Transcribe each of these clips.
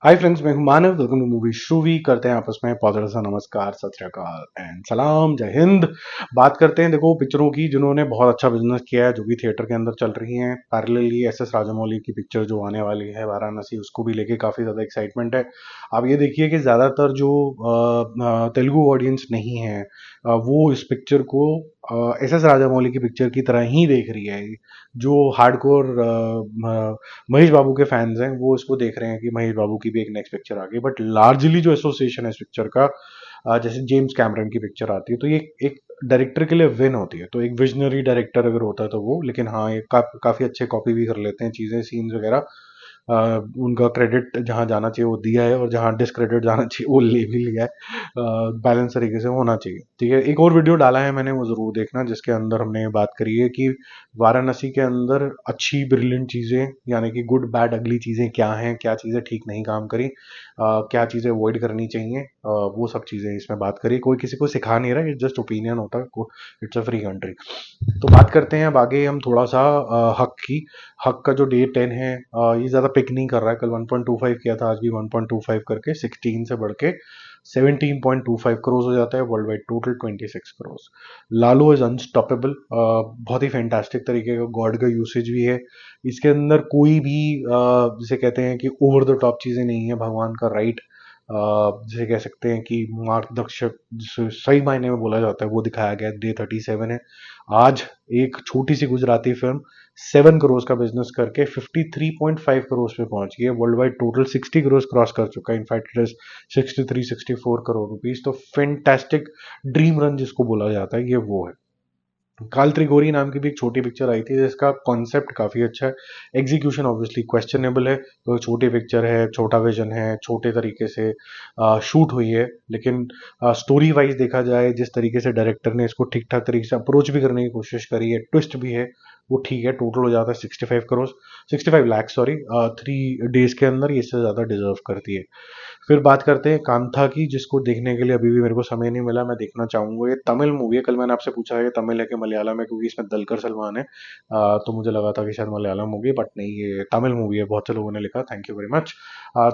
हाय friends, मैं हूं Manav. Welcome to movie श्रूवी। करते हैं आपस में पौधर सा नमस्कार, सत श्री अकाल एंड सलाम, जय हिंद। बात करते हैं देखो पिक्चरों की जिन्होंने बहुत अच्छा बिजनेस किया है, जो भी थिएटर के अंदर चल रही हैं। पैरेलली एस एस राजामौली की पिक्चर जो आने वाली है वाराणसी, उसको भी लेके काफ़ी ज़्यादा एक्साइटमेंट है। आप ये देखिए कि ज़्यादातर जो तेलुगु ऑडियंस नहीं है वो इस पिक्चर को एस एस राजामौली की पिक्चर की तरह ही देख रही है। जो हार्डकोर महेश बाबू के फैंस हैं वो इसको देख रहे हैं कि महेश बाबू की भी एक नेक्स्ट पिक्चर आ गई। बट लार्जली जो एसोसिएशन है इस पिक्चर का, जैसे जेम्स कैमरन की पिक्चर आती है तो ये एक डायरेक्टर के लिए विन होती है। तो एक विजनरी डायरेक्टर अगर होता है तो वो, लेकिन हाँ ये काफ़ी अच्छे कॉपी भी कर लेते हैं चीज़ें, सीन्स वगैरह। उनका क्रेडिट जहाँ जाना चाहिए वो दिया है, और जहाँ डिसक्रेडिट जाना चाहिए वो ले भी लिया है। बैलेंस तरीके से होना चाहिए। ठीक है, एक और वीडियो डाला है मैंने, वो ज़रूर देखना, जिसके अंदर हमने बात करी है कि वाराणसी के अंदर अच्छी ब्रिलियंट चीज़ें, यानी कि गुड बैड अगली चीज़ें क्या हैं, क्या चीज़ें ठीक नहीं काम करी, क्या चीज़ें अवॉइड करनी चाहिए, वो सब चीज़ें इसमें बात करी। कोई किसी को सिखा नहीं रहा, जस्ट ओपिनियन होता है, इट्स अ फ्री कंट्री। तो बात करते हैं अब आगे हम थोड़ा सा हक की। हक का जो डे 10 है, ये ज़्यादा पिक नहीं कर रहा है। कल 1.25 किया था, आज भी 1.25 करके 16 से बढ़ के 17.25 करोड़ हो जाता है। World wide total 26 crore. Lalu is unstoppable. बहुत ही फैंटास्टिक तरीके का गॉड का यूसेज भी है इसके अंदर। कोई भी जिसे कहते हैं कि ओवर द टॉप चीज़ें नहीं है। भगवान का राइट, जिसे कह सकते हैं कि मार्गदर्शक, जिसे सही मायने में बोला जाता है, वो दिखाया गया। डे 37 है आज। एक छोटी सी गुजराती फिल्म 7 करोड़ का बिजनेस करके 53.5 करोड़ पे पहुंच गई है। World wide total 60 crore cross कर चुका है। In fact it is 63-64 crore rupees. तो फैंटास्टिक ड्रीम रन जिसको बोला जाता है, ये वो है। काल त्रिगोरी नाम की भी एक छोटी पिक्चर आई थी जिसका कॉन्सेप्ट काफ़ी अच्छा है। एग्जीक्यूशन ऑब्वियसली क्वेश्चनेबल है। तो छोटी पिक्चर है, छोटा विजन है, छोटे तरीके से शूट हुई है, लेकिन स्टोरी वाइज देखा जाए, जिस तरीके से डायरेक्टर ने इसको ठीक ठाक तरीके से अप्रोच भी करने की कोशिश करी है, ट्विस्ट भी है, वो ठीक है। टोटल हो जाता है 65 करोड़, 65 लाख सॉरी। 3 डेज के अंदर ये इससे ज़्यादा डिजर्व करती है। फिर बात करते हैं कांथा की, जिसको देखने के लिए अभी भी मेरे को समय नहीं मिला। मैं देखना चाहूंगा। ये तमिल मूवी है। कल मैंने आपसे पूछा है ये तमिल है कि मलयालम है, क्योंकि इसमें दलकर सलमान है। तो मुझे लगा था कि शायद मलयालम मूवी, बट नहीं, ये तमिल मूवी है। बहुत से लोगों ने लिखा, थैंक यू वेरी मच।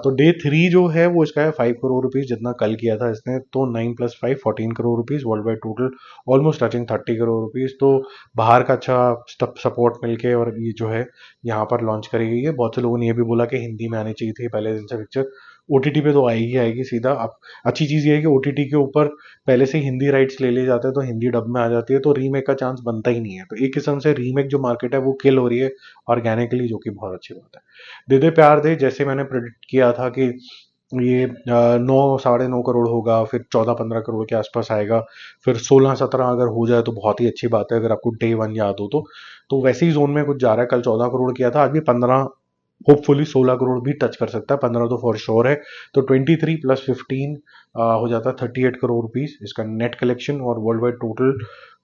तो डे 3 जो है वो इसका है 5 करोड़ रुपीज, जितना कल किया था इसने। तो 9 + 5 14 crore rupees. World wide total almost touching 30 crore rupees. तो बाहर का अच्छा सपोर्ट मिलके और ये जो है यहाँ पर लॉन्च करी गई है। बहुत से लोगों ने ये भी बोला कि हिंदी में आनी चाहिए थी पहले दिन से पिक्चर। ओटीटी पे तो आएगी आएगी सीधा। अब अच्छी चीज़ ये है कि ओटीटी के ऊपर पहले से ही हिंदी राइट्स ले लिए जाते हैं, तो हिंदी डब में आ जाती है, तो रीमेक का चांस बनता ही नहीं है। तो एक किस्म से रीमेक जो मार्केट है वो किल हो रही है ऑर्गेनिकली, जो कि बहुत अच्छी बात है। दे दे प्यार दे, जैसे मैंने प्रेडिक्ट किया था कि ये 9 - 9.5 करोड़ होगा, फिर 14-15 करोड़ के आसपास आएगा, फिर 16-17 अगर हो जाए तो बहुत ही अच्छी बात है, अगर आपको डे 1 याद हो तो वैसे ही जोन में कुछ जा रहा है। कल 14 करोड़ किया था, आज भी 15, होपफुली 16 करोड़ भी टच कर सकता है। 15 तो फॉर श्योर है। तो 23 + 15 हो जाता है 38 करोड़ रुपीस इसका नेट कलेक्शन। और world wide total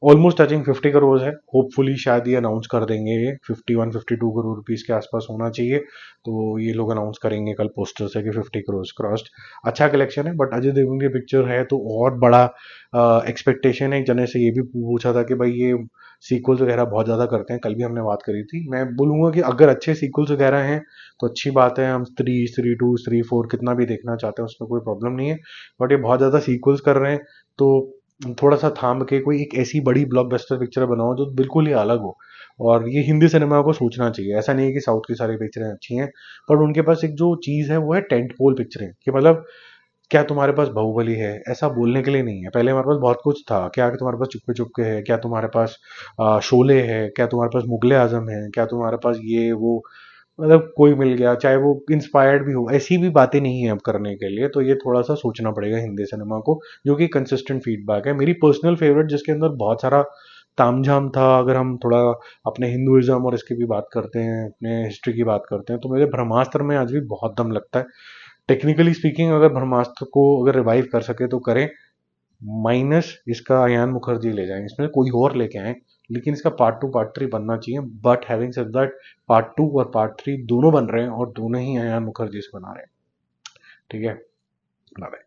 almost touching 50 crore है। होपफुली शायद ये अनाउंस कर देंगे, ये 51-52 करोड़ रुपीस के आसपास होना चाहिए। तो ये लोग अनाउंस करेंगे कल पोस्टर से कि 50 करोड़ क्रॉस्ड। अच्छा कलेक्शन है। बट अजय देवगन की पिक्चर है तो और बड़ा एक्सपेक्टेशन है। एक जने से ये भी पूछा था कि भाई ये सीक्वल्स वगैरह बहुत ज़्यादा करते हैं, कल भी हमने बात करी थी। मैं बोलूँगा कि अगर अच्छे सीक्वल्स वगैरह हैं तो अच्छी बात है। हम 3, 3-2, 3-4 कितना भी देखना चाहते हैं, उसमें कोई प्रॉब्लम नहीं है। बट ये बहुत ज़्यादा सीक्वल्स कर रहे हैं, तो थोड़ा सा थाम के कोई एक ऐसी बड़ी ब्लॉकबस्टर पिक्चर बनाओ जो बिल्कुल ही अलग हो। और ये हिंदी सिनेमा को सोचना चाहिए। ऐसा नहीं है कि साउथ की सारी पिक्चरें अच्छी हैं, पर उनके पास एक जो चीज़ है वो है टेंट पोल पिक्चरें। कि मतलब क्या तुम्हारे पास बाहुबली है, ऐसा बोलने के लिए नहीं है। पहले हमारे पास बहुत कुछ था। क्या तुम्हारे पास चुपके चुपके है, क्या तुम्हारे पास शोले है, क्या तुम्हारे पास मुगले आजम है, क्या तुम्हारे पास ये वो, मतलब कोई मिल गया, चाहे वो इंस्पायर्ड भी हो, ऐसी भी बातें नहीं है अब करने के लिए। तो ये थोड़ा सा सोचना पड़ेगा हिंदी सिनेमा को, जो कि कंसिस्टेंट फीडबैक है। मेरी पर्सनल फेवरेट, जिसके अंदर बहुत सारा तामझाम था, अगर हम थोड़ा अपने हिंदुइज्म और इसकी भी बात करते हैं, अपने हिस्ट्री की बात करते हैं, तो मुझे ब्रह्मास्त्र में आज भी बहुत दम लगता है। टेक्निकली स्पीकिंग, अगर ब्रह्मास्त्र को अगर रिवाइव कर सके तो करें। माइनस इसका अयान मुखर्जी ले जाएं, इसमें कोई और लेके आए, लेकिन इसका पार्ट 2 पार्ट 3 बनना चाहिए। But having said that, part 2 और पार्ट 3 दोनों बन रहे हैं, और दोनों ही अयान मुखर्जी से बना रहे हैं। ठीक है, बाय।